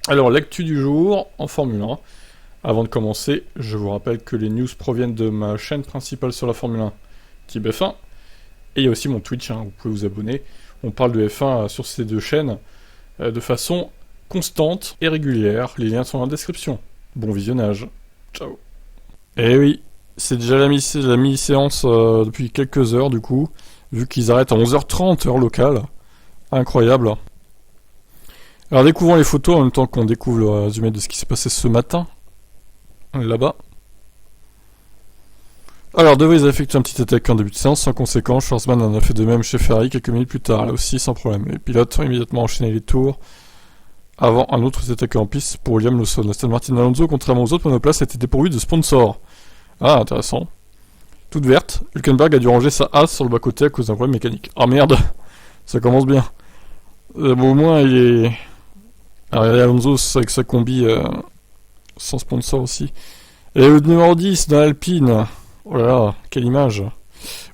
Alors, l'actu du jour en Formule 1. Avant de commencer, je vous rappelle que les news proviennent de ma chaîne principale sur la Formule 1, Type F1. Et il y a aussi mon Twitch, vous pouvez vous abonner. On parle de F1 sur ces deux chaînes de façon constante et régulière. Les liens sont dans la description. Bon visionnage. Ciao. Eh oui, c'est déjà la mi-séance depuis quelques heures du coup, vu qu'ils arrêtent à 11h30 heure locale. Incroyable. Alors découvrons les photos en même temps qu'on découvre le résumé de ce qui s'est passé ce matin. On est là-bas. Alors, De Vries a effectué un petit attaque en début de séance, sans conséquence. Schwarzman en a fait de même chez Ferrari quelques minutes plus tard, là aussi sans problème. Les pilotes ont immédiatement enchaîné les tours avant un autre attaque en piste pour William Lawson. Aston Martin Alonso, contrairement aux autres monoplaces, était dépourvu de sponsors. Ah, intéressant. Toute verte, Hülkenberg a dû ranger sa hasse sur le bas-côté à cause d'un problème mécanique. Ah merde, ça commence bien. Bon, au moins, il est... Alors, Alonso, avec sa combi sans sponsor aussi. Et le numéro 10 dans l'Alpine. Oh là là, quelle image.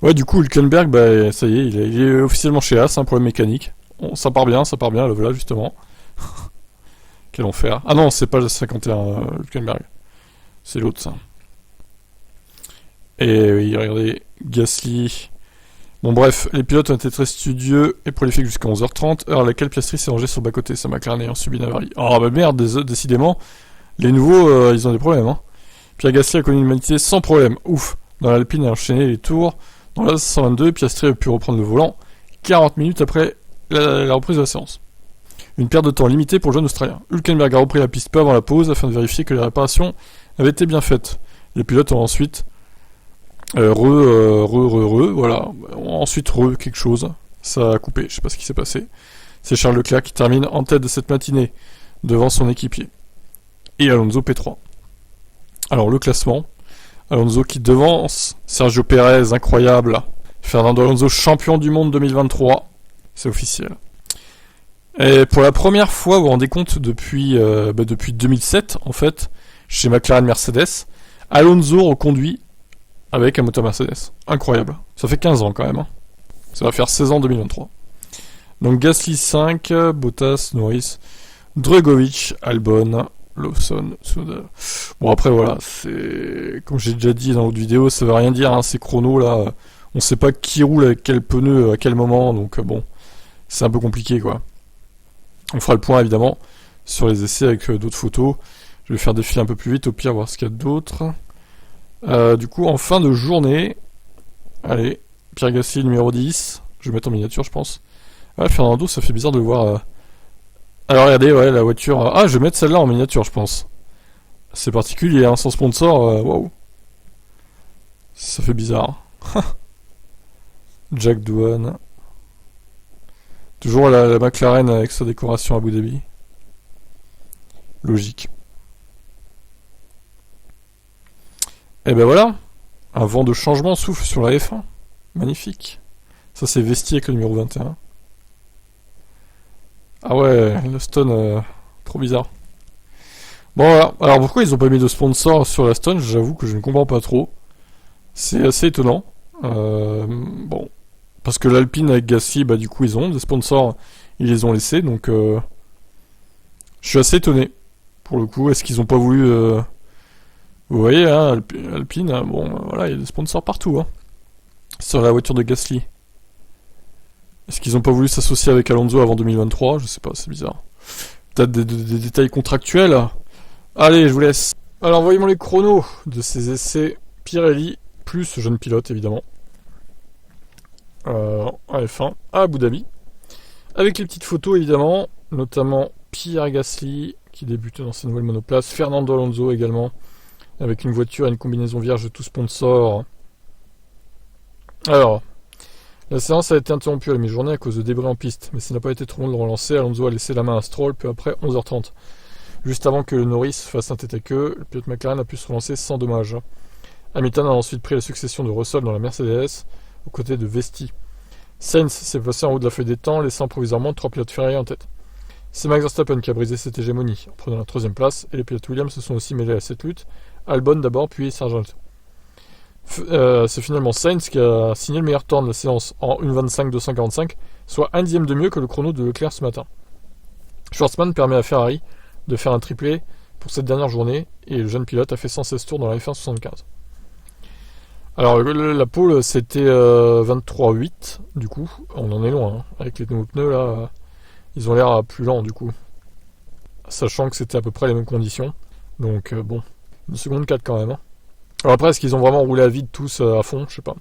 Ouais, du coup, Hülkenberg, bah, ça y est, il est officiellement chez As, un problème mécanique. Bon, ça part bien, le voilà, justement. Quel enfer. Ah non, c'est pas le 51 Hülkenberg. C'est l'autre, ça. Et oui, regardez, Gasly. Bon bref, les pilotes ont été très studieux et prolifiques jusqu'à 11h30, heure à laquelle Piastri s'est rangé sur le bas-côté, sa McLaren ayant subi une avarie. Oh bah merde, décidément, les nouveaux, ils ont des problèmes, hein. Pierre Gasly a connu une humanité sans problème, ouf. Dans l'Alpine, il a enchaîné les tours. Dans la 122, Piastri a pu reprendre le volant 40 minutes après la reprise de la séance. Une perte de temps limitée pour le jeune Australien. Hülkenberg a repris la piste peu avant la pause afin de vérifier que les réparations avaient été bien faites. Les pilotes ont ensuite voilà. Ensuite, quelque chose. Ça a coupé, je sais pas ce qui s'est passé. C'est Charles Leclerc qui termine en tête de cette matinée, devant son équipier. Et Alonso P3. Alors, le classement. Alonso qui devance Sergio Pérez, incroyable. Fernando Alonso, champion du monde 2023. C'est officiel. Et pour la première fois, vous vous rendez compte, depuis 2007, en fait, chez McLaren Mercedes, Alonso reconduit avec un moteur Mercedes. Incroyable. Ça fait 15 ans quand même. Hein. Ça va faire 16 ans en 2023. Donc Gasly 5, Bottas, Norris, Drugovic, Albon, Lawson, Tsunoda. Bon après voilà, c'est comme j'ai déjà dit dans l'autre vidéo, ça veut rien dire, hein, ces chronos là. On sait pas qui roule avec quel pneu à quel moment, donc bon, c'est un peu compliqué quoi. On fera le point évidemment sur les essais avec d'autres photos. Je vais faire défiler un peu plus vite, au pire voir ce qu'il y a d'autre. Du coup, en fin de journée, allez, Pierre Gasly numéro 10, je vais mettre en miniature, je pense. Ouais, Fernando, ça fait bizarre de le voir. Alors, regardez, ouais, la voiture. Ah, je vais mettre celle-là en miniature, je pense. C'est particulier, hein, sans sponsor, waouh. Ça fait bizarre. Jack Doohan. Toujours la McLaren avec sa décoration à Abu Dhabi. Logique. Et ben voilà, un vent de changement souffle sur la F1. Magnifique. Ça c'est Vesti avec le numéro 21. Ah ouais, le Stone, trop bizarre. Bon voilà, alors pourquoi ils ont pas mis de sponsor sur la Stone, j'avoue que je ne comprends pas trop. C'est assez étonnant. Bon, parce que l'Alpine avec Gasly, bah du coup ils ont des sponsors, ils les ont laissés, donc je suis assez étonné. Pour le coup, est-ce qu'ils ont pas voulu... Vous voyez, hein, Alpine, hein, bon, voilà, il y a des sponsors partout, hein, sur la voiture de Gasly. Est-ce qu'ils n'ont pas voulu s'associer avec Alonso avant 2023? Je sais pas, c'est bizarre. Peut-être des détails contractuels. Allez, je vous laisse. Alors, voyons les chronos de ces essais Pirelli, plus jeune pilote, évidemment. En F1, à Abu Dhabi. Avec les petites photos, évidemment, notamment Pierre Gasly, qui débute dans ses nouvelles monoplaces. Fernando Alonso, également. Avec une voiture et une combinaison vierge de tout sponsor. Alors, la séance a été interrompue à la mi-journée à cause de débris en piste, mais ça n'a pas été trop long de relancer. Alonso a laissé la main à Stroll peu après 11h30. Juste avant que le Norris fasse un tête à queue, le pilote McLaren a pu se relancer sans dommage. Hamilton a ensuite pris la succession de Russell dans la Mercedes, aux côtés de Vesti. Sainz s'est placé en haut de la feuille des temps, laissant provisoirement 3 pilotes Ferrari en tête. C'est Max Verstappen qui a brisé cette hégémonie en prenant la 3ème place, et les pilotes Williams se sont aussi mêlés à cette lutte. Albon d'abord, puis Sargent. C'est finalement Sainz qui a signé le meilleur temps de la séance en 1.25.245, soit un dixième de mieux que le chrono de Leclerc ce matin. Schwarzman permet à Ferrari de faire un triplé pour cette dernière journée, et le jeune pilote a fait 116 tours dans la F1 75. Alors la pole c'était 23-8 du coup, on en est loin, hein. Avec les nouveaux pneus là, ils ont l'air plus lents du coup. Sachant que c'était à peu près les mêmes conditions, donc bon, une seconde 4 quand même. Hein. Alors après, est-ce qu'ils ont vraiment roulé à vide tous à fond? Je sais pas.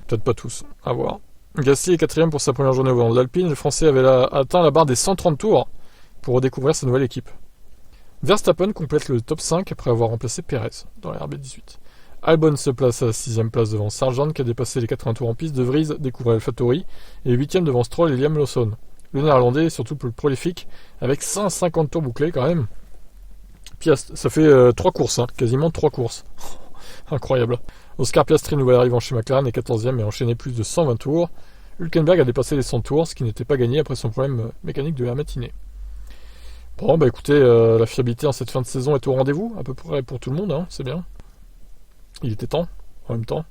Peut-être pas tous, à voir. Gasly est quatrième pour sa première journée au volant de l'Alpine, le Français avait atteint la barre des 130 tours pour redécouvrir sa nouvelle équipe. Verstappen complète le top 5 après avoir remplacé Perez dans la RB18. Albon se place à la 6ème place devant Sargent qui a dépassé les 80 tours en piste. De Vries découvre AlphaTauri et 8ème devant Stroll et Liam Lawson. Le néerlandais est surtout plus prolifique avec 150 tours bouclés quand même. Piast, ça fait 3 courses, hein, quasiment 3 courses. Incroyable. Oscar Piastri, nouvel arrivant chez McLaren, est 14ème et a enchaîné plus de 120 tours. Hülkenberg a dépassé les 100 tours, ce qui n'était pas gagné après son problème mécanique de la matinée. Bon, bah écoutez, la fiabilité en cette fin de saison est au rendez-vous, à peu près pour tout le monde, hein, c'est bien. Il était temps, en même temps.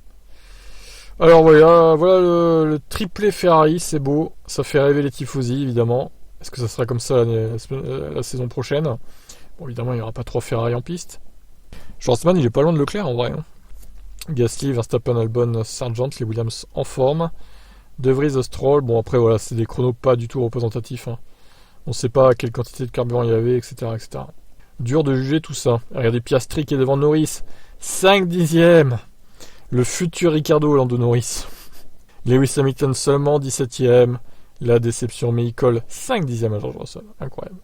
Alors voilà le triplé Ferrari, c'est beau, ça fait rêver les tifosi évidemment. Est-ce que ça sera comme ça la saison prochaine? Bon, évidemment, il n'y aura pas 3 Ferrari en piste. Schwarzman, il est pas loin de Leclerc en vrai. Hein. Gasly, Verstappen, Albon, Sargent, les Williams en forme. De Vries, Stroll, bon après voilà, c'est des chronos pas du tout représentatifs. Hein. On ne sait pas quelle quantité de carburant il y avait, etc., etc. Dur de juger tout ça. Regardez Piastri qui est devant Norris. 5 dixièmes. Le futur Ricardo Lando Norris. Lewis Hamilton seulement 17ème. La déception, mais il colle 5 dixièmes à George Russell. Incroyable.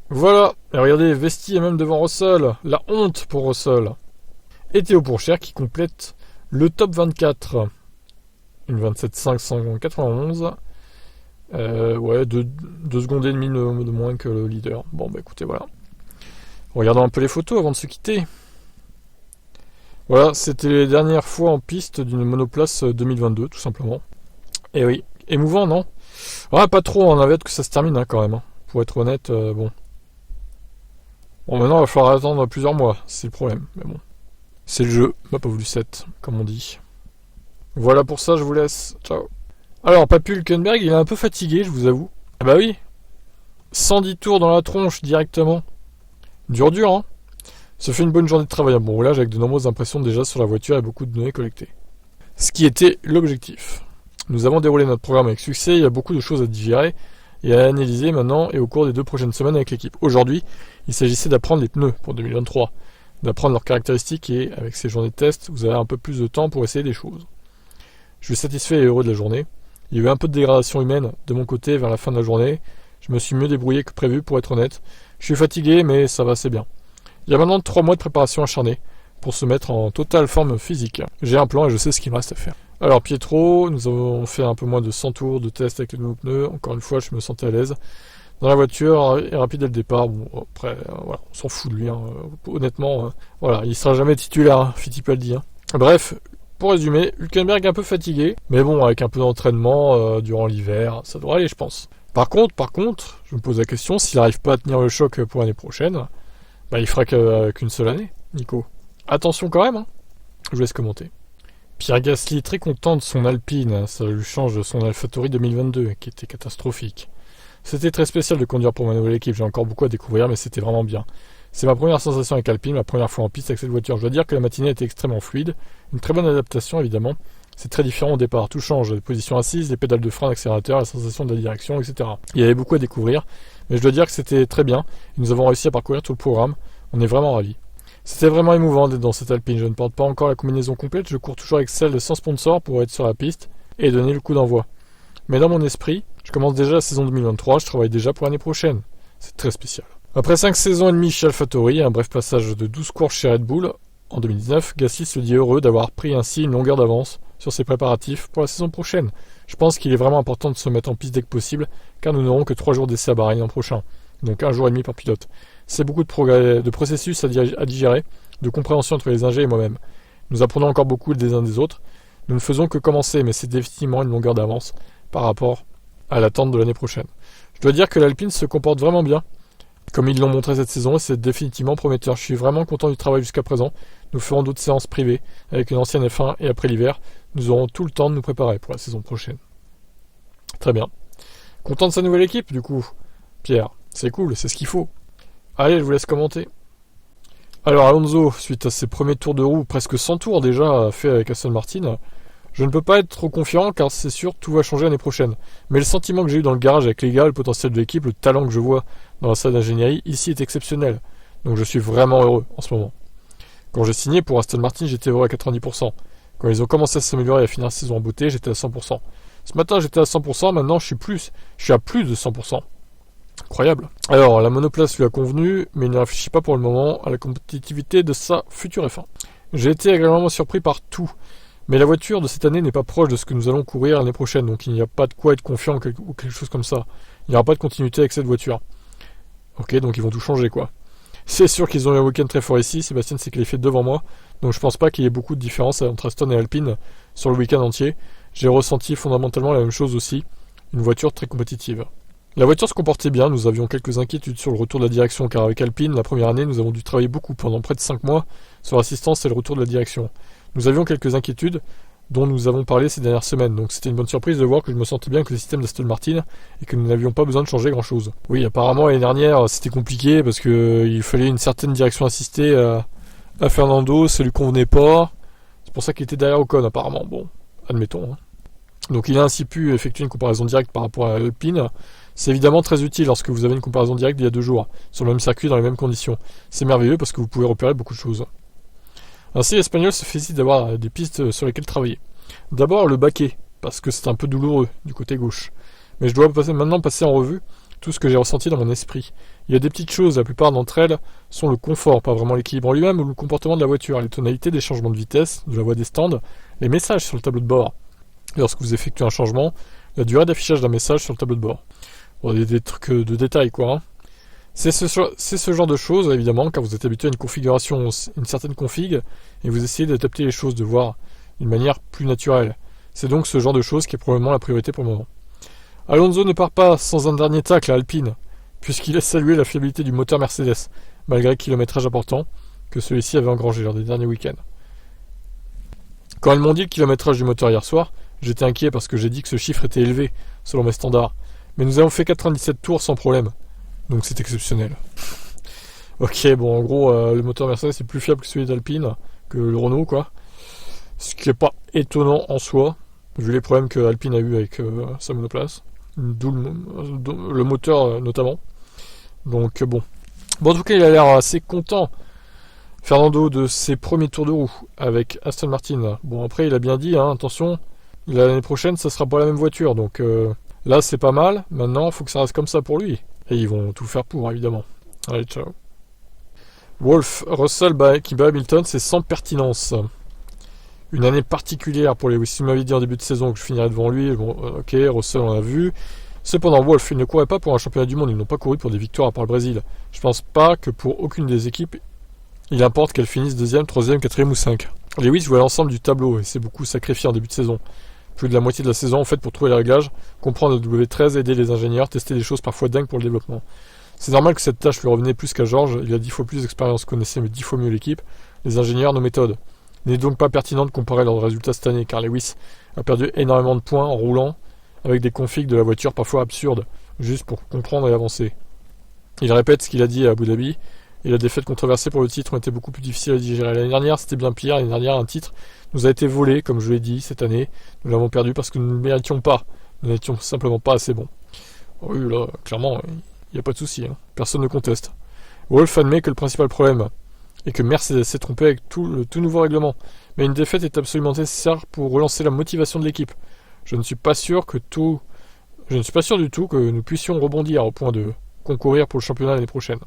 Voilà. Et regardez, Vesti est même devant Russell. La honte pour Russell. Et Théo Pourchaire qui complète le top 24. Une 27,591. Ouais, 2 secondes et demie de moins que le leader. Bon, bah écoutez, voilà. Regardons un peu les photos avant de se quitter. Voilà, c'était les dernières fois en piste d'une monoplace 2022, tout simplement. Et oui, émouvant, non? Ouais, pas trop, on avait hâte que ça se termine, hein, quand même. Hein. Pour être honnête, bon. Bon, maintenant, il va falloir attendre plusieurs mois, c'est le problème, mais bon. C'est le jeu, m'a pas voulu 7, comme on dit. Voilà pour ça, je vous laisse. Ciao. Alors, Papu Hülkenberg, il est un peu fatigué, je vous avoue. Ah bah oui. 110 tours dans la tronche, directement. Dur, hein. Ça fait une bonne journée de travail, un bon roulage avec de nombreuses impressions déjà sur la voiture et beaucoup de données collectées. Ce qui était l'objectif. Nous avons déroulé notre programme avec succès, il y a beaucoup de choses à digérer et à analyser maintenant et au cours des 2 prochaines semaines avec l'équipe. Aujourd'hui, il s'agissait d'apprendre les pneus pour 2023, d'apprendre leurs caractéristiques et avec ces journées de test, vous avez un peu plus de temps pour essayer des choses. Je suis satisfait et heureux de la journée. Il y a eu un peu de dégradation humaine de mon côté vers la fin de la journée. Je me suis mieux débrouillé que prévu pour être honnête. Je suis fatigué mais ça va, c'est bien. Il y a maintenant 3 mois de préparation acharnée pour se mettre en totale forme physique. J'ai un plan et je sais ce qu'il me reste à faire. Alors Pietro, nous avons fait un peu moins de 100 tours de test avec les nouveaux pneus. Encore une fois, je me sentais à l'aise. Dans la voiture, et rapide dès le départ. Bon, après, voilà, on s'en fout de lui. Hein. Honnêtement, voilà, il sera jamais titulaire, hein, Fittipaldi. Hein. Bref, pour résumer, Hülkenberg un peu fatigué. Mais bon, avec un peu d'entraînement durant l'hiver, ça devrait aller, je pense. Par contre, je me pose la question, s'il n'arrive pas à tenir le choc pour l'année prochaine... Bah, il fera qu'une seule année, Nico. Attention quand même, hein. Je vous laisse commenter. Pierre Gasly, très content de son Alpine, ça lui change de son AlphaTauri 2022, qui était catastrophique. C'était très spécial de conduire pour ma nouvelle équipe, j'ai encore beaucoup à découvrir, mais c'était vraiment bien. C'est ma première sensation avec Alpine, ma première fois en piste avec cette voiture. Je dois dire que la matinée était extrêmement fluide, une très bonne adaptation évidemment. C'est très différent au départ, tout change, les positions assises, les pédales de frein, l'accélérateur, la sensation de la direction, etc. Il y avait beaucoup à découvrir, mais je dois dire que c'était très bien, et nous avons réussi à parcourir tout le programme, on est vraiment ravis. C'était vraiment émouvant d'être dans cette Alpine, je ne porte pas encore la combinaison complète, je cours toujours avec celle sans sponsor pour être sur la piste et donner le coup d'envoi. Mais dans mon esprit, je commence déjà la saison 2023, je travaille déjà pour l'année prochaine. C'est très spécial. Après 5 saisons et demie chez AlphaTauri, un bref passage de 12 courses chez Red Bull, en 2019, Gasly se dit heureux d'avoir pris ainsi une longueur d'avance sur ses préparatifs pour la saison prochaine. Je pense qu'il est vraiment important de se mettre en piste dès que possible, car nous n'aurons que 3 jours d'essai à Bahreïn l'an prochain, donc 1 jour et demi par pilote. C'est beaucoup de processus à digérer, de compréhension entre les ingés et moi-même. Nous apprenons encore beaucoup des uns des autres. Nous ne faisons que commencer, mais c'est définitivement une longueur d'avance par rapport à l'attente de l'année prochaine. Je dois dire que l'Alpine se comporte vraiment bien, comme ils l'ont montré cette saison, et c'est définitivement prometteur. Je suis vraiment content du travail jusqu'à présent. Nous ferons d'autres séances privées avec une ancienne F1 et après l'hiver, nous aurons tout le temps de nous préparer pour la saison prochaine. Très bien. Content de sa nouvelle équipe, du coup, Pierre. C'est cool, c'est ce qu'il faut. Allez, je vous laisse commenter. Alors Alonso, suite à ses premiers tours de roue, presque 100 tours déjà fait avec Aston Martin, je ne peux pas être trop confiant car c'est sûr tout va changer l'année prochaine. Mais le sentiment que j'ai eu dans le garage avec les gars, le potentiel de l'équipe, le talent que je vois dans la salle d'ingénierie ici est exceptionnel. Donc je suis vraiment heureux en ce moment. Quand j'ai signé pour Aston Martin, j'étais heureux à 90%. Quand ils ont commencé à s'améliorer et à finir la saison en beauté, j'étais à 100%. Ce matin j'étais à 100%, maintenant je suis à plus de 100%. Incroyable. Alors, la monoplace lui a convenu, mais il ne réfléchit pas pour le moment à la compétitivité de sa future F1. J'ai été agréablement surpris par tout, mais la voiture de cette année n'est pas proche de ce que nous allons courir l'année prochaine, donc il n'y a pas de quoi être confiant ou quelque chose comme ça. Il n'y aura pas de continuité avec cette voiture. Ok, donc ils vont tout changer, quoi. C'est sûr qu'ils ont eu un week-end très fort ici, Sébastien s'est qualifié devant moi, donc je pense pas qu'il y ait beaucoup de différence entre Aston et Alpine sur le week-end entier. J'ai ressenti fondamentalement la même chose aussi, une voiture très compétitive. La voiture se comportait bien, nous avions quelques inquiétudes sur le retour de la direction, car avec Alpine, la première année, nous avons dû travailler beaucoup pendant près de 5 mois sur l'assistance et le retour de la direction. Nous avions quelques inquiétudes dont nous avons parlé ces dernières semaines, donc c'était une bonne surprise de voir que je me sentais bien avec le système d'Aston Martin et que nous n'avions pas besoin de changer grand chose. Oui, apparemment l'année dernière c'était compliqué parce que il fallait une certaine direction assistée à Fernando, ça lui convenait pas, c'est pour ça qu'il était derrière Ocon apparemment, bon, admettons. Donc il a ainsi pu effectuer une comparaison directe par rapport à Alpine. C'est évidemment très utile lorsque vous avez une comparaison directe d'il y a 2 jours, sur le même circuit, dans les mêmes conditions. C'est merveilleux parce que vous pouvez repérer beaucoup de choses. Ainsi, l'Espagnol se félicite d'avoir des pistes sur lesquelles travailler. D'abord le baquet, parce que c'est un peu douloureux du côté gauche. Mais je dois maintenant passer en revue tout ce que j'ai ressenti dans mon esprit. Il y a des petites choses, la plupart d'entre elles sont le confort, pas vraiment l'équilibre en lui-même ou le comportement de la voiture, les tonalités des changements de vitesse, de la voie des stands, les messages sur le tableau de bord. Lorsque vous effectuez un changement, la durée d'affichage d'un message sur le tableau de bord. Bon, des trucs de détail, quoi. Hein. C'est ce genre de choses, évidemment, car vous êtes habitué à une configuration, une certaine config, et vous essayez d'adapter les choses, de voir d'une manière plus naturelle. C'est donc ce genre de choses qui est probablement la priorité pour le moment. Alonso ne part pas sans un dernier tacle à Alpine, puisqu'il laisse saluer la fiabilité du moteur Mercedes, malgré le kilométrage important que celui-ci avait engrangé lors des derniers week-ends. Quand ils m'ont dit le kilométrage du moteur hier soir, j'étais inquiet parce que j'ai dit que ce chiffre était élevé, selon mes standards. Mais nous avons fait 97 tours sans problème. Donc c'est exceptionnel. Ok, bon, en gros, le moteur Mercedes est plus fiable que celui d'Alpine, que le Renault, quoi. Ce qui n'est pas étonnant en soi, vu les problèmes que Alpine a eu avec sa monoplace. D'où le moteur, notamment. Donc, bon. Bon, en tout cas, il a l'air assez content, Fernando, de ses premiers tours de roue avec Aston Martin. Bon, après, il a bien dit, hein, attention, l'année prochaine, ça sera pas la même voiture, donc... Là, c'est pas mal. Maintenant, il faut que ça reste comme ça pour lui. Et ils vont tout faire pour, évidemment. Allez, ciao. Russell qui bat Hamilton, c'est sans pertinence. Une année particulière pour Lewis. Il m'avait dit en début de saison que je finirais devant lui. Bon, ok, Russell, on l'a vu. Cependant, Wolff, il ne courait pas pour un championnat du monde. Ils n'ont pas couru pour des victoires à part le Brésil. Je pense pas que pour aucune des équipes, il importe qu'elles finissent 2e, 3e, 4e ou 5. Lewis jouait l'ensemble du tableau et s'est beaucoup sacrifié en début de saison. Plus de la moitié de la saison en fait pour trouver les réglages, comprendre le W13, aider les ingénieurs, tester des choses parfois dingues pour le développement. C'est normal que cette tâche lui revenait plus qu'à George, il a 10 fois plus d'expérience, connaissait 10 fois mieux l'équipe, les ingénieurs, nos méthodes. Il n'est donc pas pertinent de comparer leurs résultats cette année, car Lewis a perdu énormément de points en roulant, avec des configs de la voiture parfois absurdes, juste pour comprendre et avancer. Il répète ce qu'il a dit à Abu Dhabi, et la défaite controversée pour le titre ont été beaucoup plus difficiles à digérer. L'année dernière, c'était bien pire. L'année dernière, un titre nous a été volé, comme je l'ai dit, cette année. Nous l'avons perdu parce que nous ne le méritions pas. Nous n'étions simplement pas assez bons. Oui, là, clairement, il n'y a pas de souci. Hein. Personne ne conteste. Wolff admet que le principal problème est que Mercedes s'est trompé avec le tout nouveau règlement. Mais une défaite est absolument nécessaire pour relancer la motivation de l'équipe. Je ne suis pas sûr du tout que nous puissions rebondir au point de concourir pour le championnat l'année prochaine.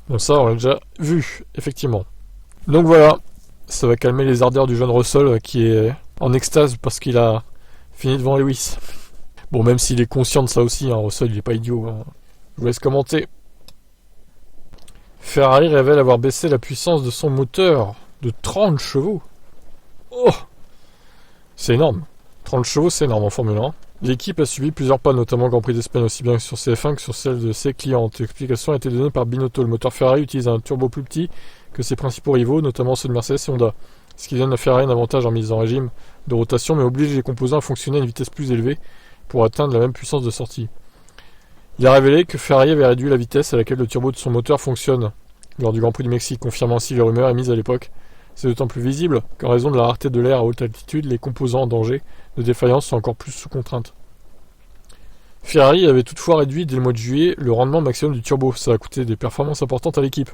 Bon, ça, on l'a déjà vu, effectivement. Donc voilà, ça va calmer les ardeurs du jeune Russell qui est en extase parce qu'il a fini devant Lewis. Bon, même s'il est conscient de ça aussi, hein, Russell, il est pas idiot. Hein. Je vous laisse commenter. Ferrari révèle avoir baissé la puissance de son moteur de 30 chevaux. Oh, c'est énorme. 30 chevaux, c'est énorme en Formule 1. L'équipe a subi plusieurs pannes, notamment au Grand Prix d'Espagne, aussi bien sur CF1 que sur celle de ses clientes. L'explication a été donnée par Binotto. Le moteur Ferrari utilise un turbo plus petit que ses principaux rivaux, notamment ceux de Mercedes et Honda, ce qui donne à Ferrari un avantage en mise en régime de rotation, mais oblige les composants à fonctionner à une vitesse plus élevée pour atteindre la même puissance de sortie. Il a révélé que Ferrari avait réduit la vitesse à laquelle le turbo de son moteur fonctionne lors du Grand Prix du Mexique, confirmant ainsi les rumeurs émises à l'époque. C'est d'autant plus visible qu'en raison de la rareté de l'air à haute altitude, les composants en danger de défaillance sont encore plus sous contrainte. Ferrari avait toutefois réduit dès le mois de juillet le rendement maximum du turbo. Ça a coûté des performances importantes à l'équipe.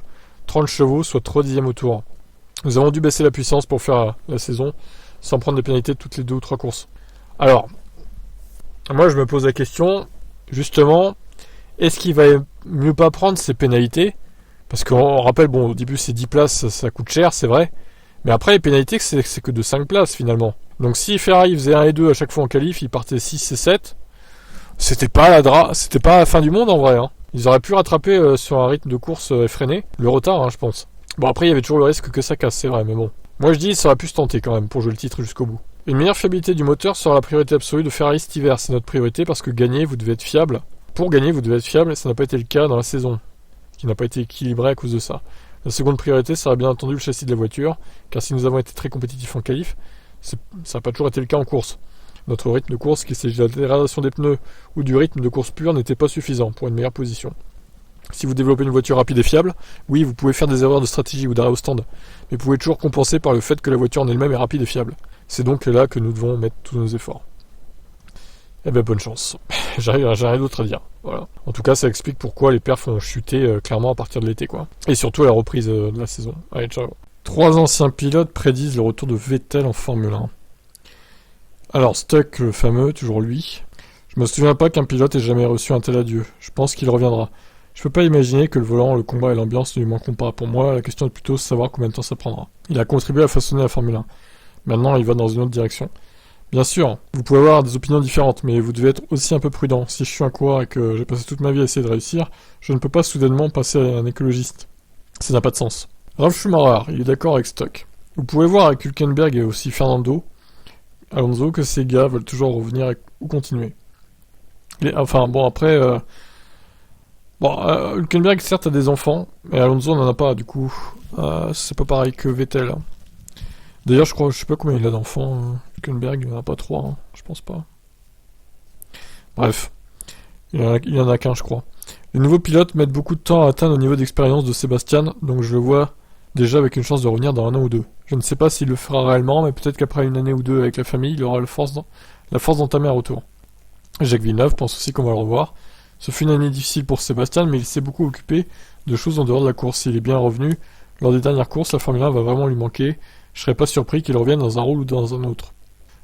30 chevaux, soit 3 dixièmes au tour. Nous avons dû baisser la puissance pour faire la saison, sans prendre des pénalités toutes les 2 ou 3 courses. Alors, moi je me pose la question, justement, est-ce qu'il va mieux pas prendre ces pénalités? Parce qu'on rappelle, bon, au début c'est 10 places, ça coûte cher, c'est vrai. Mais après les pénalités, c'est que de 5 places finalement. Donc si Ferrari faisait 1 et 2 à chaque fois en qualif, il partait 6 et 7, c'était pas la fin du monde en vrai. Hein. Ils auraient pu rattraper sur un rythme de course effréné le retard, hein, je pense. Bon, après il y avait toujours le risque que ça casse, c'est vrai, mais bon. Moi je dis, ça aurait pu se tenter quand même pour jouer le titre jusqu'au bout. Une meilleure fiabilité du moteur sera la priorité absolue de Ferrari cet hiver. C'est notre priorité parce que gagner, vous devez être fiable. Pour gagner, vous devez être fiable et ça n'a pas été le cas dans la saison, qui n'a pas été équilibré à cause de ça. La seconde priorité sera bien entendu le châssis de la voiture, car si nous avons été très compétitifs en qualif, ça n'a pas toujours été le cas en course. Notre rythme de course, qu'il s'agisse de la dégradation des pneus ou du rythme de course pur, n'était pas suffisant pour une meilleure position. Si vous développez une voiture rapide et fiable, oui, vous pouvez faire des erreurs de stratégie ou d'arrêt au stand, mais vous pouvez toujours compenser par le fait que la voiture en elle-même est rapide et fiable. C'est donc là que nous devons mettre tous nos efforts. Eh ben bonne chance. J'ai rien d'autre à dire. Voilà. En tout cas, ça explique pourquoi les perfs ont chuté clairement à partir de l'été, quoi. Et surtout à la reprise de la saison. Allez, ciao. 3 anciens pilotes prédisent le retour de Vettel en Formule 1. Alors, Stuck, le fameux, toujours lui. Je me souviens pas qu'un pilote ait jamais reçu un tel adieu. Je pense qu'il reviendra. Je peux pas imaginer que le volant, le combat et l'ambiance ne lui manqueront pas. Pour moi, la question est plutôt de savoir combien de temps ça prendra. Il a contribué à façonner la Formule 1. Maintenant, il va dans une autre direction. Bien sûr, vous pouvez avoir des opinions différentes, mais vous devez être aussi un peu prudent. Si je suis un coureur et que j'ai passé toute ma vie à essayer de réussir, je ne peux pas soudainement passer à un écologiste. Ça n'a pas de sens. Ralf Schumacher, il est d'accord avec Stuck. Vous pouvez voir avec Hülkenberg et aussi Fernando Alonso que ces gars veulent toujours revenir ou continuer. Enfin, bon, après... Hülkenberg, certes, a des enfants, mais Alonso n'en a pas, du coup. C'est pas pareil que Vettel. Hein. D'ailleurs, je sais pas combien il a d'enfants. Hülkenberg, il en a pas 3, hein. Je pense pas. Bref, il y en a qu'un, je crois. Les nouveaux pilotes mettent beaucoup de temps à atteindre le niveau d'expérience de Sébastien, donc je le vois déjà avec une chance de revenir dans 1 an ou 2. Je ne sais pas s'il le fera réellement, mais peut-être qu'après 1 année ou 2 avec la famille, il aura la force d'entamer un retour. Jacques Villeneuve pense aussi qu'on va le revoir. Ce fut une année difficile pour Sébastien, mais il s'est beaucoup occupé de choses en dehors de la course. Il est bien revenu. Lors des dernières courses, la Formule 1 va vraiment lui manquer. Je serais pas surpris qu'il revienne dans un rôle ou dans un autre.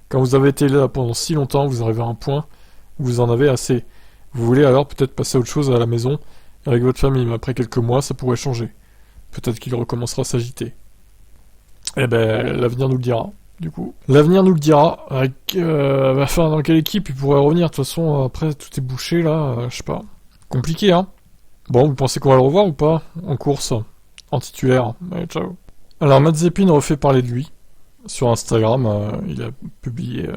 Quand vous avez été là pendant si longtemps, vous arrivez à un point où vous en avez assez. Vous voulez alors peut-être passer à autre chose à la maison, avec votre famille, mais après quelques mois, ça pourrait changer. Peut-être qu'il recommencera à s'agiter. Eh ben, l'avenir nous le dira, du coup. L'avenir nous le dira. Dans quelle équipe il pourrait revenir? De toute façon, après, tout est bouché, là, je sais pas. Compliqué, hein. Bon, vous pensez qu'on va le revoir ou pas? En course, en titulaire. Allez, ciao. Alors, Mazepin refait parler de lui. Sur Instagram, il a publié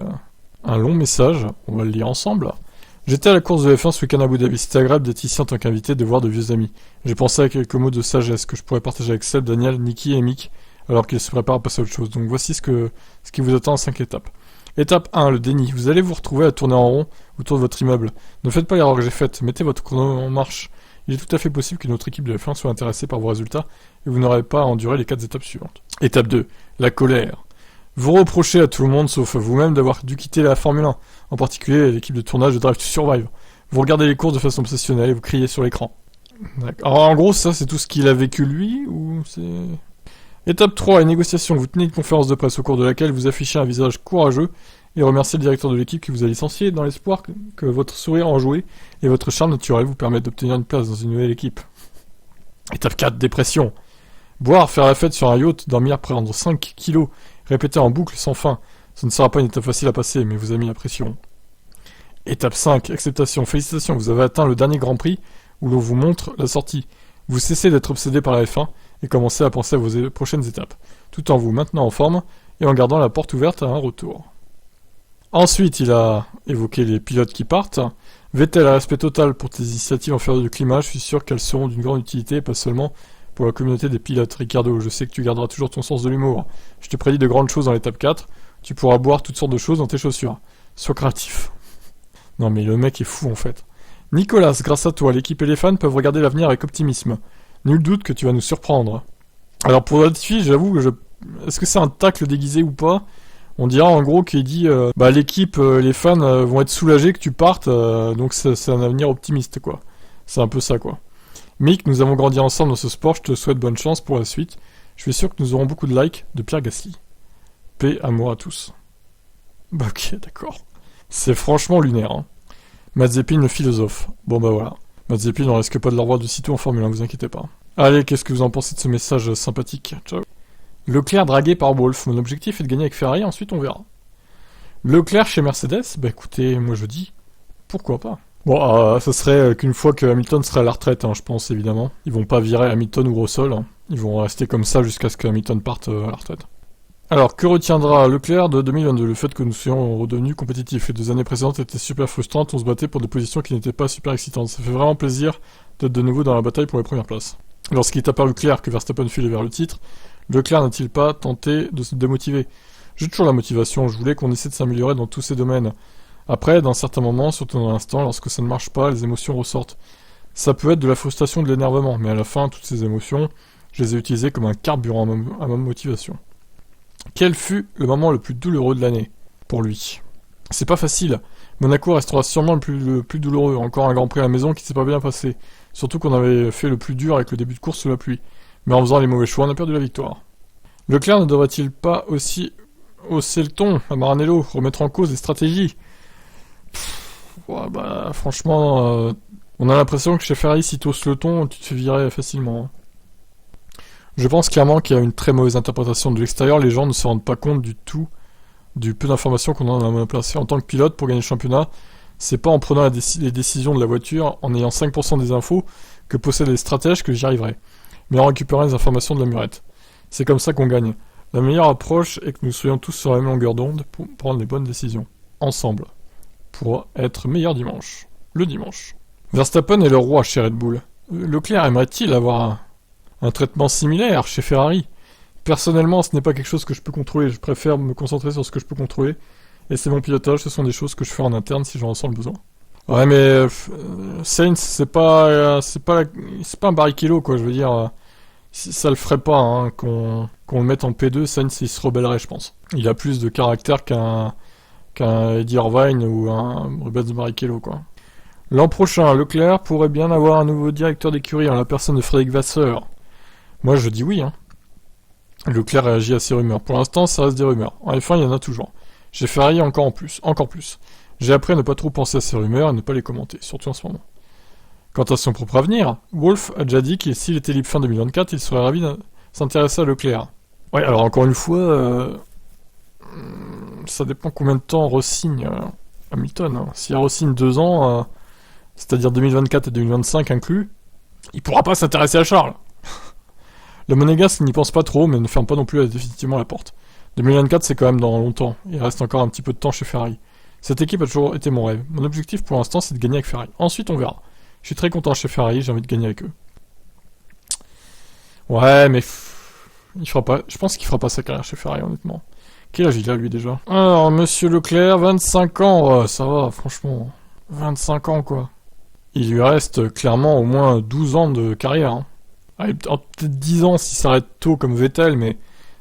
un long message. On va le lire ensemble. J'étais à la course de F1 ce week-end à Abu Dhabi. C'était agréable d'être ici en tant qu'invité, de voir de vieux amis. J'ai pensé à quelques mots de sagesse que je pourrais partager avec Seb, Daniel, Niki et Mick, alors qu'ils se préparent à passer à autre chose. Donc voici ce qui vous attend en 5 étapes. Étape 1, le déni. Vous allez vous retrouver à tourner en rond autour de votre immeuble. Ne faites pas l'erreur que j'ai faite. Mettez votre chrono en marche. Il est tout à fait possible que notre équipe de F1 soit intéressée par vos résultats et vous n'aurez pas à endurer les 4 étapes suivantes. Étape 2, la colère. Vous reprochez à tout le monde, sauf à vous-même, d'avoir dû quitter la Formule 1, en particulier l'équipe de tournage de Drive to Survive. Vous regardez les courses de façon obsessionnelle et vous criez sur l'écran. Alors, en gros, ça, c'est tout ce qu'il a vécu lui, ou c'est... Étape 3, les négociations. Vous tenez une conférence de presse au cours de laquelle vous affichez un visage courageux et remerciez le directeur de l'équipe qui vous a licencié dans l'espoir que votre sourire enjoué et votre charme naturel vous permettent d'obtenir une place dans une nouvelle équipe. Étape 4, dépression. Boire, faire la fête sur un yacht, dormir, prendre 5 kilos, répéter en boucle sans fin. Ce ne sera pas une étape facile à passer, mais vous a mis la pression. Étape 5, acceptation. Félicitations, vous avez atteint le dernier Grand Prix où l'on vous montre la sortie. Vous cessez d'être obsédé par la F1 et commencez à penser à vos prochaines étapes, tout en vous maintenant en forme et en gardant la porte ouverte à un retour. Ensuite, il a évoqué les pilotes qui partent. Vettel a respect total pour tes initiatives en faveur du climat, je suis sûr qu'elles seront d'une grande utilité, pas seulement pour la communauté des pilotes. Ricardo, je sais que tu garderas toujours ton sens de l'humour. Je te prédis de grandes choses dans l'étape 4. Tu pourras boire toutes sortes de choses dans tes chaussures. Sois créatif. Non mais le mec est fou en fait. Nicolas, grâce à toi, l'équipe et les fans peuvent regarder l'avenir avec optimisme. Nul doute que tu vas nous surprendre. Alors pour Latifi, j'avoue que est-ce que c'est un tacle déguisé ou pas? On dira en gros qu'il dit l'équipe, les fans vont être soulagés que tu partes, donc c'est un avenir optimiste quoi. C'est un peu ça quoi. Mick, nous avons grandi ensemble dans ce sport, je te souhaite bonne chance pour la suite. Je suis sûr que nous aurons beaucoup de likes de Pierre Gasly. Paix, amour à tous. Bah ok, d'accord. C'est franchement lunaire. Hein. Mazepin le philosophe. Bon bah voilà. Mazepin on risque pas de le revoir de sitôt en Formule 1, vous inquiétez pas. Allez, qu'est-ce que vous en pensez de ce message sympathique? Ciao. Leclerc dragué par Wolff. Mon objectif est de gagner avec Ferrari, ensuite on verra. Leclerc chez Mercedes? Bah écoutez, moi je dis, pourquoi pas? Bon, ça serait qu'une fois que Hamilton serait à la retraite, hein, je pense évidemment. Ils vont pas virer Hamilton ou Russell. Hein. Ils vont rester comme ça jusqu'à ce que Hamilton parte à la retraite. Alors, que retiendra Leclerc de 2022? Le fait que nous soyons redevenus compétitifs. Les 2 années précédentes étaient super frustrantes, on se battait pour des positions qui n'étaient pas super excitantes. Ça fait vraiment plaisir d'être de nouveau dans la bataille pour les premières places. Lorsqu'il est apparu clair que Verstappen filait vers le titre, Leclerc n'a-t-il pas tenté de se démotiver? J'ai toujours la motivation, je voulais qu'on essaie de s'améliorer dans tous ces domaines. Après, dans certains moments, surtout dans l'instant, lorsque ça ne marche pas, les émotions ressortent. Ça peut être de la frustration, de l'énervement, mais à la fin, toutes ces émotions, je les ai utilisées comme un carburant à ma motivation. Quel fut le moment le plus douloureux de l'année pour lui? C'est pas facile. Monaco restera sûrement le plus douloureux. Encore un Grand Prix à la maison qui s'est pas bien passé. Surtout qu'on avait fait le plus dur avec le début de course sous la pluie. Mais en faisant les mauvais choix, on a perdu la victoire. Leclerc ne devrait-il pas aussi hausser le ton à Maranello, remettre en cause les stratégies? Franchement, on a l'impression que chez Ferrari, si tu hausses le ton, tu te fais virer facilement. Je pense clairement qu'il y a une très mauvaise interprétation de l'extérieur. Les gens ne se rendent pas compte du tout du peu d'informations qu'on a à placer. En tant que pilote, pour gagner le championnat, c'est pas en prenant les décisions de la voiture, en ayant 5% des infos, que possèdent les stratèges que j'y arriverai, mais en récupérant les informations de la murette. C'est comme ça qu'on gagne. La meilleure approche est que nous soyons tous sur la même longueur d'onde pour prendre les bonnes décisions. Ensemble. Pour être meilleur dimanche. Le dimanche. Verstappen est le roi chez Red Bull. Leclerc aimerait-il avoir un traitement similaire chez Ferrari? Personnellement, ce n'est pas quelque chose que je peux contrôler. Je préfère me concentrer sur ce que je peux contrôler. Et c'est mon pilotage, ce sont des choses que je fais en interne si j'en ressens le besoin. Ouais, mais Sainz, c'est pas un Barrichello, quoi. Je veux dire, ça le ferait pas hein, qu'on le mette en P2. Sainz, il se rebellerait, je pense. Il a plus de caractère qu'un Eddie Irvine ou un Rubens Barrichello, quoi. L'an prochain, Leclerc pourrait bien avoir un nouveau directeur d'écurie en la personne de Frédéric Vasseur. Moi, je dis oui, hein. Leclerc réagit à ces rumeurs. Pour l'instant, ça reste des rumeurs. En F1, il y en a toujours. Chez Ferrari, encore plus. J'ai appris à ne pas trop penser à ces rumeurs et ne pas les commenter, surtout en ce moment. Quant à son propre avenir, Wolff a déjà dit que s'il était libre fin 2024, il serait ravi de s'intéresser à Leclerc. Ouais, alors encore une fois, ça dépend combien de temps re-signe Hamilton. Hein. S'il re-signe 2 ans, c'est-à-dire 2024 et 2025 inclus, il pourra pas s'intéresser à Charles. Le Monégasque n'y pense pas trop, mais ne ferme pas non plus définitivement la porte. 2024, c'est quand même dans longtemps. Il reste encore un petit peu de temps chez Ferrari. Cette équipe a toujours été mon rêve. Mon objectif pour l'instant, c'est de gagner avec Ferrari. Ensuite, on verra. Je suis très content chez Ferrari, j'ai envie de gagner avec eux. Ouais, mais il fera pas. Je pense qu'il fera pas sa carrière chez Ferrari, honnêtement. Quel âge il a, lui, déjà? Alors, Monsieur Leclerc, 25 ans. Ça va, franchement. 25 ans, quoi. Il lui reste clairement au moins 12 ans de carrière. Hein. Peut-être 10 ans s'il s'arrête tôt comme Vettel, mais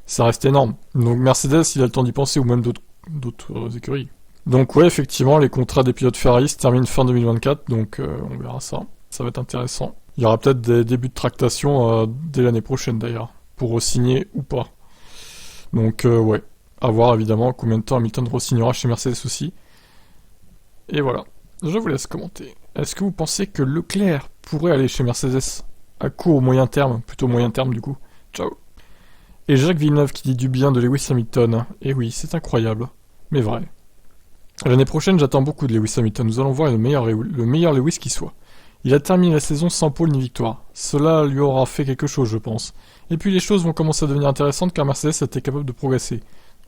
ça reste énorme. Donc Mercedes, il a le temps d'y penser, ou même d'autres écuries. Donc ouais, effectivement, les contrats des pilotes Ferrari se terminent fin 2024, donc on verra ça. Ça va être intéressant. Il y aura peut-être des débuts de tractation dès l'année prochaine d'ailleurs, pour re-signer ou pas. Donc ouais, à voir évidemment combien de temps Hamilton re-signera chez Mercedes aussi. Et voilà, je vous laisse commenter. Est-ce que vous pensez que Leclerc pourrait aller chez Mercedes à court ou moyen terme, plutôt moyen terme du coup. Ciao. Et Jacques Villeneuve qui dit du bien de Lewis Hamilton. Et oui, c'est incroyable, mais vrai. L'année prochaine, j'attends beaucoup de Lewis Hamilton. Nous allons voir le meilleur Lewis qui soit. Il a terminé la saison sans pole ni victoire. Cela lui aura fait quelque chose, je pense. Et puis les choses vont commencer à devenir intéressantes car Mercedes était capable de progresser.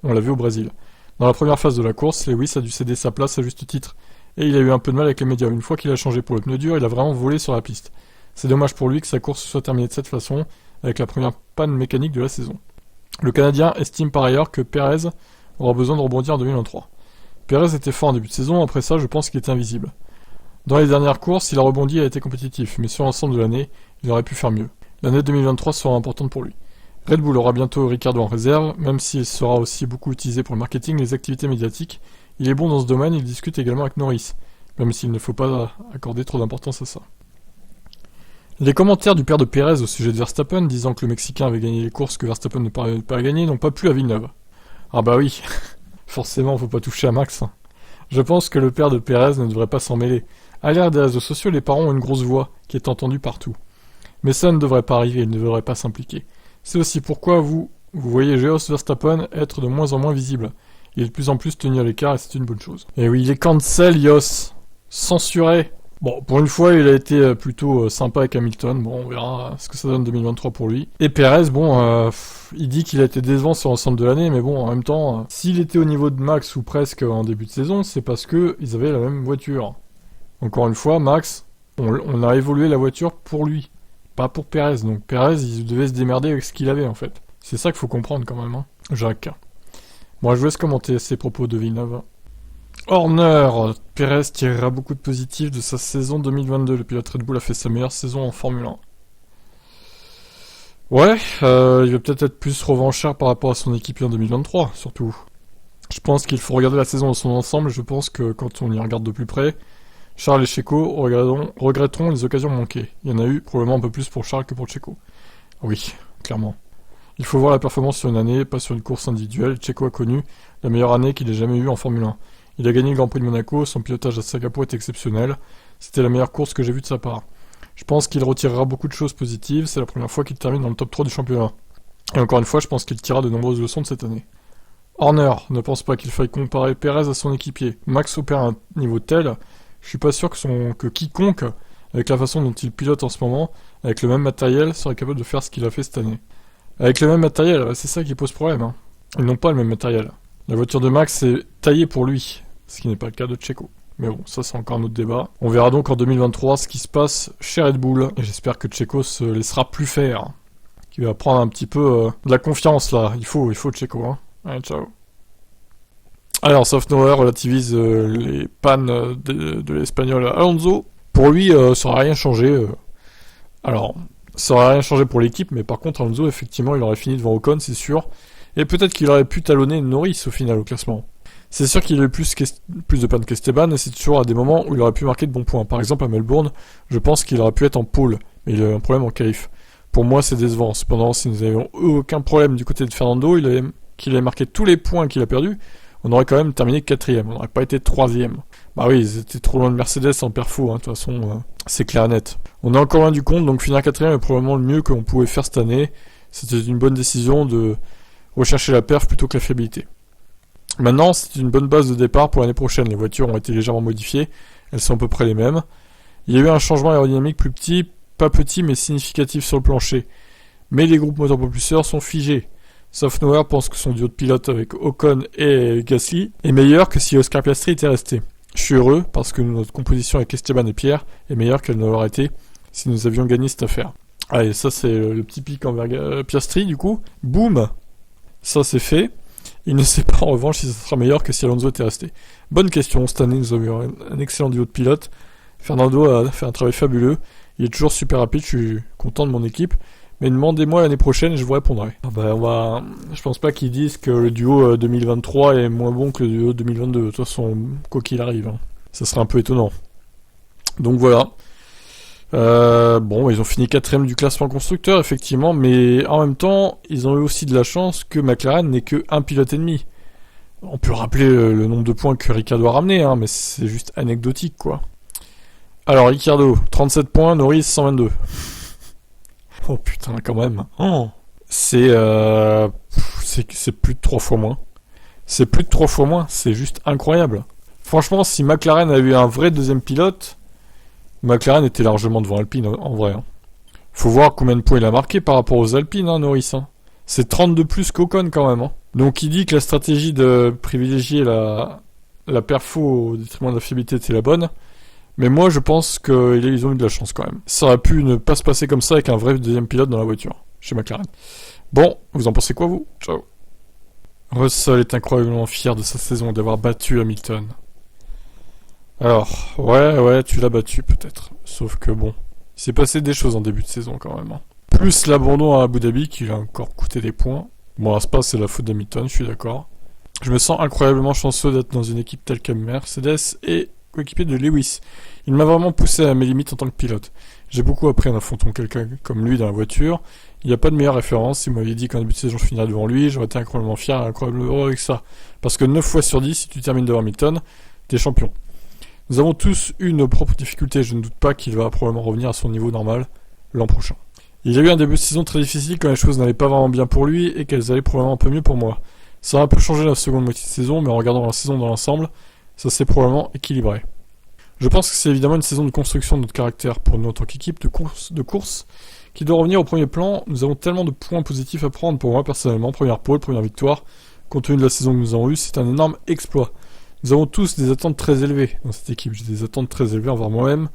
On l'a vu au Brésil. Dans la première phase de la course, Lewis a dû céder sa place à juste titre. Et il a eu un peu de mal avec les médias. Une fois qu'il a changé pour le pneu dur, il a vraiment volé sur la piste. C'est dommage pour lui que sa course soit terminée de cette façon, avec la première panne mécanique de la saison. Le Canadien estime par ailleurs que Pérez aura besoin de rebondir en 2023. Pérez était fort en début de saison, après ça je pense qu'il était invisible. Dans les dernières courses, il a rebondi et a été compétitif, mais sur l'ensemble de l'année, il aurait pu faire mieux. L'année 2023 sera importante pour lui. Red Bull aura bientôt Ricciardo en réserve, même s'il sera aussi beaucoup utilisé pour le marketing et les activités médiatiques. Il est bon dans ce domaine, il discute également avec Norris, même s'il ne faut pas accorder trop d'importance à ça. Les commentaires du père de Pérez au sujet de Verstappen, disant que le Mexicain avait gagné les courses que Verstappen ne parlait pas gagner, n'ont pas plu à Villeneuve. Ah bah oui, forcément, faut pas toucher à Max. Je pense que le père de Pérez ne devrait pas s'en mêler. À l'ère des réseaux sociaux, les parents ont une grosse voix, qui est entendue partout. Mais ça ne devrait pas arriver, ils ne devraient pas s'impliquer. C'est aussi pourquoi vous voyez Jos Verstappen être de moins en moins visible. Il est de plus en plus tenu à l'écart et c'est une bonne chose. Et oui, il est cancel, Jos. Censuré. Bon, pour une fois, il a été plutôt sympa avec Hamilton. Bon, on verra ce que ça donne 2023 pour lui. Et Perez, bon, il dit qu'il a été décevant sur l'ensemble de l'année, mais bon, en même temps, s'il était au niveau de Max ou presque en début de saison, c'est parce que ils avaient la même voiture. Encore une fois, Max, on a évolué la voiture pour lui, pas pour Perez. Donc Perez, il devait se démerder avec ce qu'il avait en fait. C'est ça qu'il faut comprendre quand même, hein, Jacques. Bon, je vous laisse commenter ces propos de Villeneuve. Horner, Perez tirera beaucoup de positifs de sa saison 2022. Le pilote Red Bull a fait sa meilleure saison en Formule 1. Ouais, il va peut-être être plus revanchard par rapport à son équipier en 2023, surtout. Je pense qu'il faut regarder la saison dans son ensemble. Je pense que quand on y regarde de plus près, Charles et Checo regretteront les occasions manquées. Il y en a eu probablement un peu plus pour Charles que pour Checo. Oui, clairement. Il faut voir la performance sur une année, pas sur une course individuelle. Checo a connu la meilleure année qu'il ait jamais eue en Formule 1. Il a gagné le Grand Prix de Monaco, son pilotage à Singapour est exceptionnel. C'était la meilleure course que j'ai vue de sa part. Je pense qu'il retirera beaucoup de choses positives, c'est la première fois qu'il termine dans le top 3 du championnat. Et encore une fois, je pense qu'il tirera de nombreuses leçons de cette année. Horner ne pense pas qu'il faille comparer Perez à son équipier. Max opère à un niveau tel, je suis pas sûr que quiconque, avec la façon dont il pilote en ce moment, avec le même matériel, serait capable de faire ce qu'il a fait cette année. Avec le même matériel, c'est ça qui pose problème. Hein. Ils n'ont pas le même matériel. La voiture de Max est taillée pour lui, ce qui n'est pas le cas de Checo. Mais bon, ça c'est encore un autre débat. On verra donc en 2023 ce qui se passe chez Red Bull, et j'espère que Checo se laissera plus faire. Qu'il va prendre un petit peu de la confiance là. Il faut Checo. Hein. Allez, ciao. Alors, Sofnauer relativise les pannes de l'Espagnol Alonso. Pour lui, ça n'aurait rien changé. Alors, ça n'aurait rien changé pour l'équipe, mais par contre, Alonso, effectivement, il aurait fini devant Ocon, c'est sûr. Et peut-être qu'il aurait pu talonner Norris au final au classement. C'est sûr qu'il a eu plus de pannes qu'Esteban, et c'est toujours à des moments où il aurait pu marquer de bons points. Par exemple, à Melbourne, je pense qu'il aurait pu être en pole, mais il a eu un problème en qualif. Pour moi, c'est décevant. Cependant, si nous n'avions aucun problème du côté de Fernando, qu'il avait marqué tous les points qu'il a perdus, on aurait quand même terminé 4ème, on n'aurait pas été 3ème. Bah oui, ils étaient trop loin de Mercedes en perfo, hein, de toute façon, c'est clair et net. On est encore loin du compte, donc finir 4ème est probablement le mieux qu'on pouvait faire cette année. C'était une bonne décision de rechercher la perf plutôt que la fiabilité. Maintenant, c'est une bonne base de départ pour l'année prochaine. Les voitures ont été légèrement modifiées, elles sont à peu près les mêmes. Il y a eu un changement aérodynamique plus petit, pas petit mais significatif sur le plancher. Mais les groupes moteur propulseurs sont figés. Sofnauer pense que son duo de pilote avec Ocon et Gasly est meilleur que si Oscar Piastri était resté. Je suis heureux parce que notre composition avec Esteban et Pierre est meilleure qu'elle ne l'aurait été si nous avions gagné cette affaire. Allez, ça c'est le petit pic envers Piastri du coup. Boum, ça c'est fait. Il ne sait pas en revanche si ça sera meilleur que si Alonso était resté. Bonne question, cette année nous avons un excellent duo de pilotes. Fernando a fait un travail fabuleux. Il est toujours super rapide, je suis content de mon équipe. Mais demandez-moi l'année prochaine et je vous répondrai. Je pense pas qu'ils disent que le duo 2023 est moins bon que le duo 2022. De toute façon, quoi qu'il arrive, hein. Ça serait un peu étonnant. Donc voilà. Ils ont fini 4ème du classement constructeur, effectivement, mais en même temps, ils ont eu aussi de la chance que McLaren n'ait que un pilote ennemi. On peut rappeler le nombre de points que Ricciardo a ramené, hein, mais c'est juste anecdotique, quoi. Alors, Ricciardo, 37 points, Norris, 122. Oh putain, quand même. Oh. C'est plus de 3 fois moins. C'est plus de 3 fois moins, c'est juste incroyable. Franchement, si McLaren avait eu un vrai deuxième pilote, McLaren était largement devant Alpine, en vrai. Hein. Faut voir combien de points il a marqué par rapport aux Alpines, hein, Norris. Hein. C'est 30 de plus qu'Ocon, quand même. Hein. Donc il dit que la stratégie de privilégier la perfo au détriment de la fiabilité était la bonne. Mais moi, je pense qu'ils ont eu de la chance quand même. Ça aurait pu ne pas se passer comme ça avec un vrai deuxième pilote dans la voiture, chez McLaren. Bon, vous en pensez quoi, vous? Ciao. Russell est incroyablement fier de sa saison d'avoir battu Hamilton. Alors, ouais, tu l'as battu peut-être. Sauf que bon, il s'est passé des choses en début de saison quand même, hein. Plus l'abandon à Abu Dhabi qui lui a encore coûté des points. Bon, à ce pas, c'est la faute d'Hamilton, je suis d'accord. Je me sens incroyablement chanceux d'être dans une équipe telle que Mercedes et coéquipier de Lewis. Il m'a vraiment poussé à mes limites en tant que pilote. J'ai beaucoup appris en affrontant quelqu'un comme lui dans la voiture. Il n'y a pas de meilleure référence. Si vous m'aviez dit qu'en début de saison je finirais devant lui, j'aurais été incroyablement fier et incroyablement heureux avec ça. Parce que 9 fois sur 10, si tu termines devant Hamilton, t'es champion. Nous avons tous eu nos propres difficultés. Je ne doute pas qu'il va probablement revenir à son niveau normal l'an prochain. Il y a eu un début de saison très difficile quand les choses n'allaient pas vraiment bien pour lui et qu'elles allaient probablement un peu mieux pour moi. Ça a un peu changé la seconde moitié de saison, mais en regardant la saison dans l'ensemble, ça s'est probablement équilibré. Je pense que c'est évidemment une saison de construction de notre caractère pour nous en tant qu'équipe de course qui doit revenir au premier plan. Nous avons tellement de points positifs à prendre pour moi personnellement. Première pole, première victoire. Compte tenu de la saison que nous avons eue, c'est un énorme exploit. Nous avons tous des attentes très élevées dans cette équipe. J'ai des attentes très élevées envers moi-même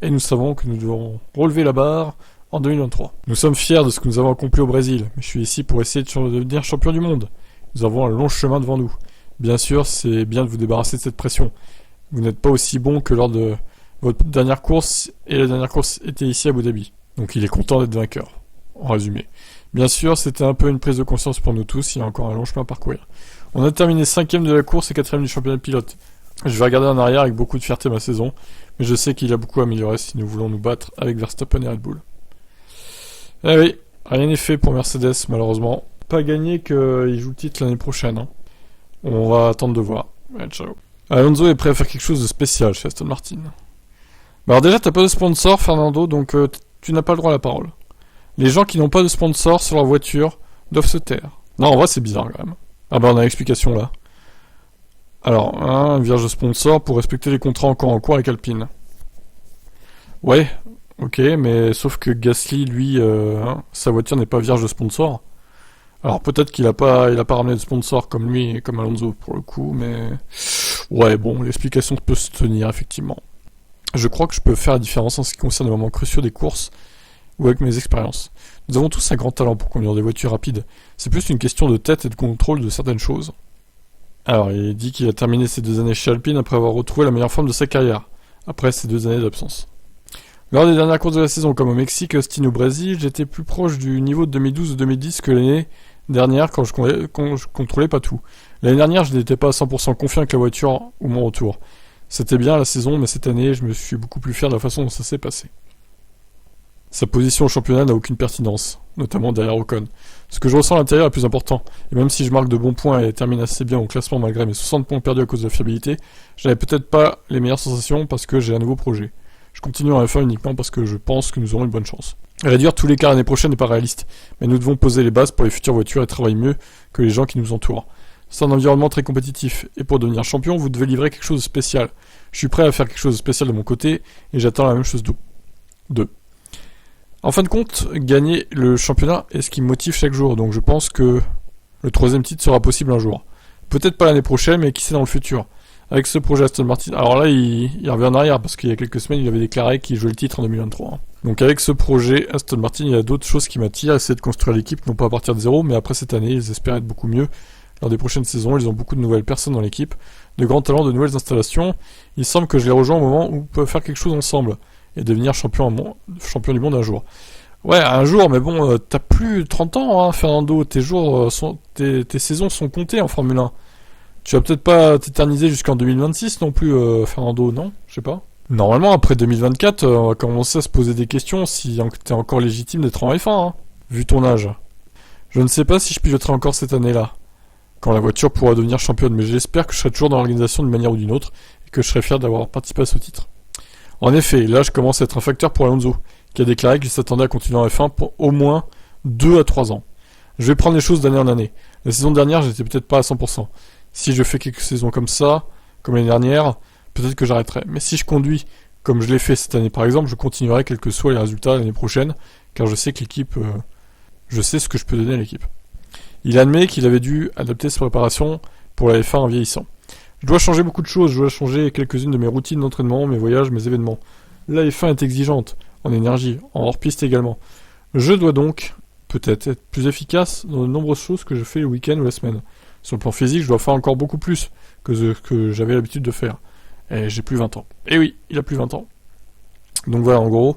et nous savons que nous devons relever la barre en 2023. Nous sommes fiers de ce que nous avons accompli au Brésil, mais je suis ici pour essayer de devenir champion du monde. Nous avons un long chemin devant nous. Bien sûr, c'est bien de vous débarrasser de cette pression. Vous n'êtes pas aussi bon que lors de votre dernière course, et la dernière course était ici à Abu Dhabi. Donc il est content d'être vainqueur, en résumé. Bien sûr, c'était un peu une prise de conscience pour nous tous, il y a encore un long chemin à parcourir. On a terminé 5ème de la course et 4ème du championnat de pilote. Je vais regarder en arrière avec beaucoup de fierté ma saison, mais je sais qu'il a beaucoup amélioré si nous voulons nous battre avec Verstappen et Red Bull. Eh oui, rien n'est fait pour Mercedes malheureusement. Pas gagné qu'il joue le titre l'année prochaine, hein. On va attendre de voir. Ouais, ciao. Alonso est prêt à faire quelque chose de spécial chez Aston Martin. Bah alors déjà, t'as pas de sponsor, Fernando, donc tu n'as pas le droit à la parole. Les gens qui n'ont pas de sponsor sur leur voiture doivent se taire. Non, en vrai, c'est bizarre quand même. Ah bah on a l'explication là. Alors, un vierge sponsor pour respecter les contrats encore en cours avec Alpine. Ouais, ok, mais sauf que Gasly, lui, sa voiture n'est pas vierge de sponsor. Alors peut-être qu'il a pas ramené de sponsor comme lui, comme Alonso pour le coup, mais ouais, bon, l'explication peut se tenir effectivement. Je crois que je peux faire la différence en ce qui concerne les moments cruciaux des courses ou avec mes expériences. Nous avons tous un grand talent pour conduire des voitures rapides. C'est plus une question de tête et de contrôle de certaines choses. Alors, il dit qu'il a terminé ses 2 années chez Alpine après avoir retrouvé la meilleure forme de sa carrière, après ces 2 années d'absence. Lors des dernières courses de la saison, comme au Mexique, Austin ou Brésil, j'étais plus proche du niveau de 2012 ou 2010 que l'année dernière quand je contrôlais pas tout. L'année dernière, je n'étais pas à 100% confiant avec la voiture ou mon retour. C'était bien la saison, mais cette année, je me suis beaucoup plus fier de la façon dont ça s'est passé. Sa position au championnat n'a aucune pertinence, notamment derrière Ocon. Ce que je ressens à l'intérieur est plus important, et même si je marque de bons points et termine assez bien au classement malgré mes 60 points perdus à cause de la fiabilité, j'avais peut-être pas les meilleures sensations parce que j'ai un nouveau projet. Je continue en F1 uniquement parce que je pense que nous aurons une bonne chance. Réduire tous les écarts l'année prochaine n'est pas réaliste, mais nous devons poser les bases pour les futures voitures et travailler mieux que les gens qui nous entourent. C'est un environnement très compétitif, et pour devenir champion, vous devez livrer quelque chose de spécial. Je suis prêt à faire quelque chose de spécial de mon côté, et j'attends la même chose d'eux. En fin de compte, gagner le championnat est ce qui me motive chaque jour, donc je pense que le 3ème titre sera possible un jour. Peut-être pas l'année prochaine, mais qui sait dans le futur. Avec ce projet Aston Martin, alors là il revient en arrière parce qu'il y a quelques semaines il avait déclaré qu'il jouait le titre en 2023. Hein. Donc avec ce projet Aston Martin, il y a d'autres choses qui m'attirent, essayer de construire l'équipe non pas à partir de zéro, mais après cette année ils espèrent être beaucoup mieux. Lors des prochaines saisons, ils ont beaucoup de nouvelles personnes dans l'équipe, de grands talents, de nouvelles installations. Il semble que je les rejoins au moment où on peut faire quelque chose ensemble et devenir champion du monde un jour. Ouais, un jour, mais bon, t'as plus 30 ans, hein, Fernando. Tes saisons sont comptées en Formule 1. Tu vas peut-être pas t'éterniser jusqu'en 2026 non plus, Fernando, non? Je sais pas. Normalement, après 2024, on va commencer à se poser des questions si t'es encore légitime d'être en F1, hein, vu ton âge. Je ne sais pas si je piloterai encore cette année-là, quand la voiture pourra devenir championne, mais j'espère que je serai toujours dans l'organisation d'une manière ou d'une autre, et que je serai fier d'avoir participé à ce titre. En effet, l'âge commence à être un facteur pour Alonso, qui a déclaré qu'il s'attendait à continuer en F1 pour au moins 2 à 3 ans. Je vais prendre les choses d'année en année. La saison dernière, j'étais peut-être pas à 100%. Si je fais quelques saisons comme ça, comme l'année dernière, peut-être que j'arrêterai. Mais si je conduis comme je l'ai fait cette année par exemple, je continuerai quels que soient les résultats l'année prochaine, car je sais que l'équipe, je sais ce que je peux donner à l'équipe. Il admet qu'il avait dû adapter sa préparation pour la F1 en vieillissant. Je dois changer beaucoup de choses, je dois changer quelques-unes de mes routines d'entraînement, mes voyages, mes événements. La F1 est exigeante, en énergie, en hors-piste également. Je dois donc, peut-être, être plus efficace dans de nombreuses choses que je fais le week-end ou la semaine. Sur le plan physique, je dois faire encore beaucoup plus que ce que j'avais l'habitude de faire. Et j'ai plus 20 ans. Et oui, il a plus 20 ans. Donc voilà, en gros,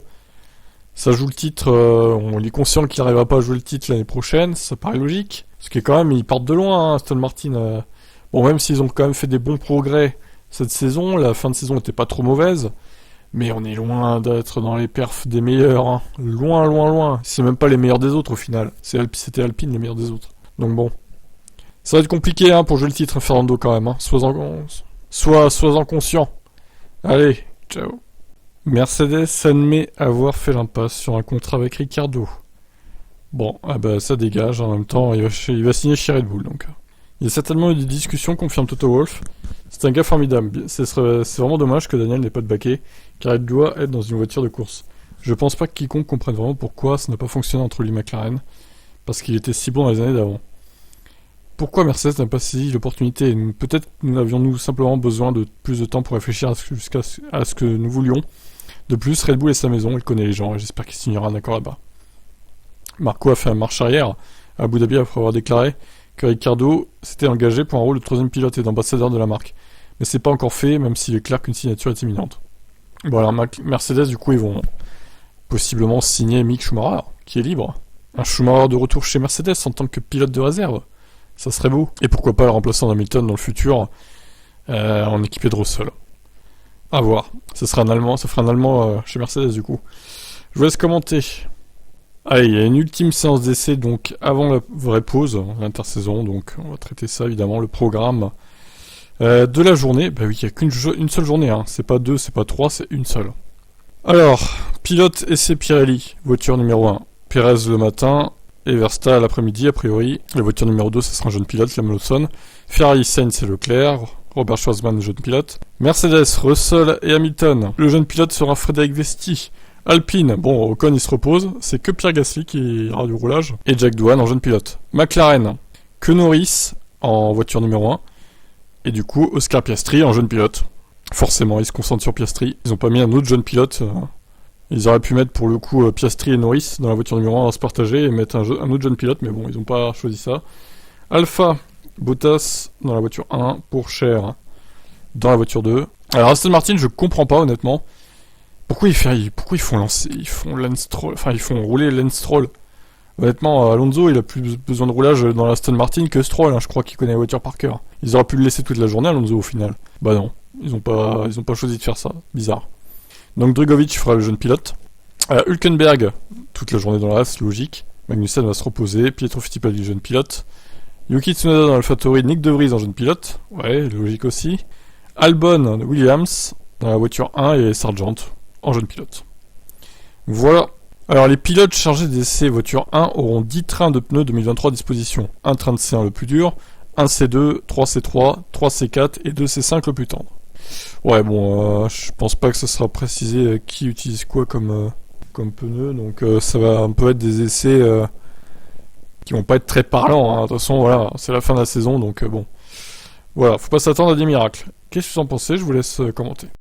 ça joue le titre, on est conscient qu'il n'arrivera pas à jouer le titre l'année prochaine, ça paraît logique. Parce que quand même, ils partent de loin, hein, Aston Martin. Bon, même s'ils ont quand même fait des bons progrès cette saison, la fin de saison n'était pas trop mauvaise, mais on est loin d'être dans les perfs des meilleurs, hein. Loin, loin, loin. C'est même pas les meilleurs des autres au final. C'était Alpine les meilleurs des autres. Donc bon. Ça va être compliqué hein, pour jouer le titre, Fernando, quand même. Hein. Sois-en conscient. Allez, ciao. Mercedes admet avoir fait l'impasse sur un contrat avec Ricciardo. Bon, ah bah ça dégage, en même temps, il va signer chez Red Bull, donc. Il y a certainement eu des discussions, confirme Toto Wolff. C'est un gars formidable. C'est vraiment dommage que Daniel n'ait pas de baquet, car il doit être dans une voiture de course. Je pense pas que quiconque comprenne vraiment pourquoi ça n'a pas fonctionné entre lui et McLaren, parce qu'il était si bon dans les années d'avant. Pourquoi Mercedes n'a pas saisi l'opportunité? Peut-être avions-nous simplement besoin de plus de temps pour réfléchir jusqu'à ce que nous voulions. De plus, Red Bull est sa maison, il connaît les gens, et j'espère qu'il signera un accord là-bas. Marco a fait un marche arrière à Abu Dhabi après avoir déclaré que Ricciardo s'était engagé pour un rôle de troisième pilote et d'ambassadeur de la marque. Mais c'est pas encore fait, même s'il est clair qu'une signature est imminente. Bon alors Mercedes, du coup, ils vont possiblement signer Mick Schumacher, qui est libre. Un Schumacher de retour chez Mercedes en tant que pilote de réserve. Ça serait beau. Et pourquoi pas le remplaçant d'Hamilton dans le futur en équipé de Russell. À voir. Ça ferait un Allemand chez Mercedes du coup. Je vous laisse commenter. Allez, il y a une ultime séance d'essai donc avant la vraie pause, l'intersaison, donc on va traiter ça évidemment, le programme de la journée. Bah oui, il n'y a qu'une seule journée, hein. C'est pas deux, c'est pas trois, c'est une seule. Alors, pilote essai Pirelli, voiture numéro 1. Perez le matin et Verstappen l'après-midi a priori. La voiture numéro 2, ce sera un jeune pilote, la Lawson. Ferrari, Sainz et Leclerc. Robert Schwarzman, jeune pilote. Mercedes, Russell et Hamilton. Le jeune pilote sera Frédéric Vesti. Alpine, bon, Ocon il se repose, c'est que Pierre Gasly qui ira du roulage, et Jack Doohan en jeune pilote. McLaren, que Norris en voiture numéro 1, et du coup Oscar Piastri en jeune pilote. Forcément, ils se concentrent sur Piastri, ils ont pas mis un autre jeune pilote, ils auraient pu mettre pour le coup Piastri et Norris dans la voiture numéro 1 à se partager et mettre un autre jeune pilote, mais bon, ils ont pas choisi ça. Alpha, Bottas dans la voiture 1, Pourchaire dans la voiture 2. Alors Aston Martin, je comprends pas honnêtement. Pourquoi ils font rouler Lance Stroll? Honnêtement, Alonso, il a plus besoin de roulage dans l'Aston Martin que Stroll, hein, je crois qu'il connaît la voiture par cœur. Ils auraient pu le laisser toute la journée, Alonso, au final. Bah non, ils ont pas choisi de faire ça, bizarre. Donc Drugovic fera le jeune pilote. Hülkenberg, toute la journée dans la race, logique. Magnussen va se reposer, Pietro Fittipaldi, jeune pilote. Yuki Tsunoda dans l'AlphaTauri, Nick De Vries en jeune pilote. Ouais, logique aussi. Albon, Williams, dans la voiture 1 et Sargent en jeune pilote. Voilà. Alors les pilotes chargés d'essais voiture 1 auront 10 trains de pneus 2023 à disposition. Un train de C1 le plus dur, un C2, 3 C3, 3 C4 et 2 C5 le plus tendre. Ouais bon, je pense pas que ça sera précisé qui utilise quoi comme pneu, donc ça va un peu être des essais qui vont pas être très parlants, hein. De toute façon voilà, c'est la fin de la saison, donc bon. Voilà, faut pas s'attendre à des miracles. Qu'est-ce que vous en pensez? Je vous laisse commenter.